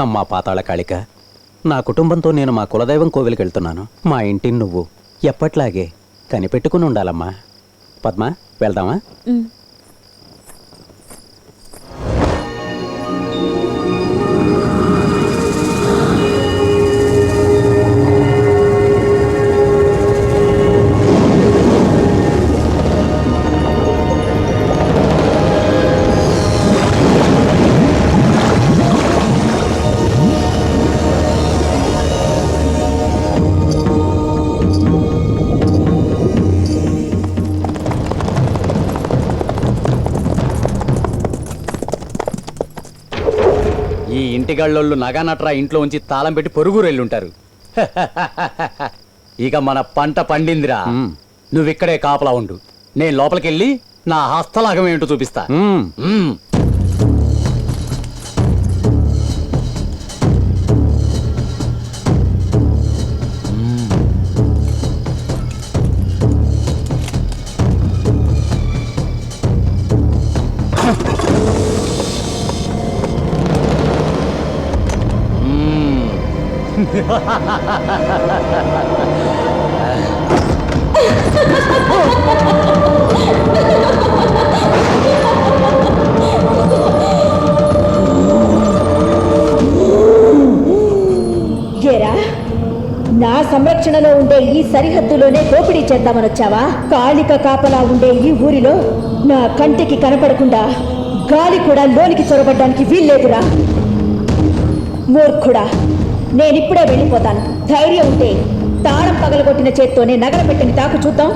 అమ్మా పాతాళ కాళిక, నా కుటుంబంతో నేను మా కులదైవం కోవిలికి వెళ్తున్నాను. మా ఇంటిని నువ్వు ఎప్పట్లాగే కనిపెట్టుకుని ఉండాలమ్మా. పద్మ, వెళ్దామా? ఈ ఇంటిగాళ్ళోళ్ళు నగానట్రా ఇంట్లో ఉంచి తాళం పెట్టి పొరుగురు వెళ్ళుంటారు. ఇక మన పంట పండిందిరా. నువ్విక్కడే కాపలా ఉండు. నేను లోపలికెళ్ళి నా హస్తలాగం ఏంటో చూపిస్తా. ఏరా, నా సంరక్షణలో ఉండే ఈ సరిహద్దులోనే దోపిడీ చేద్దామనొచ్చావా? కాళిక కాపలా ఉండే ఈ ఊరిలో నా కంటికి కనపడకుండా గాలి కూడా లోనికి చొరబడ్డానికి వీల్లేదురా. మూర్ఖుడా, నేనిప్పుడే వెళ్ళిపోతాను. ధైర్యం ఉంటే తాళం పగలగొట్టిన చేత్తోనే నగల పెట్టని తాకు చూద్దాం.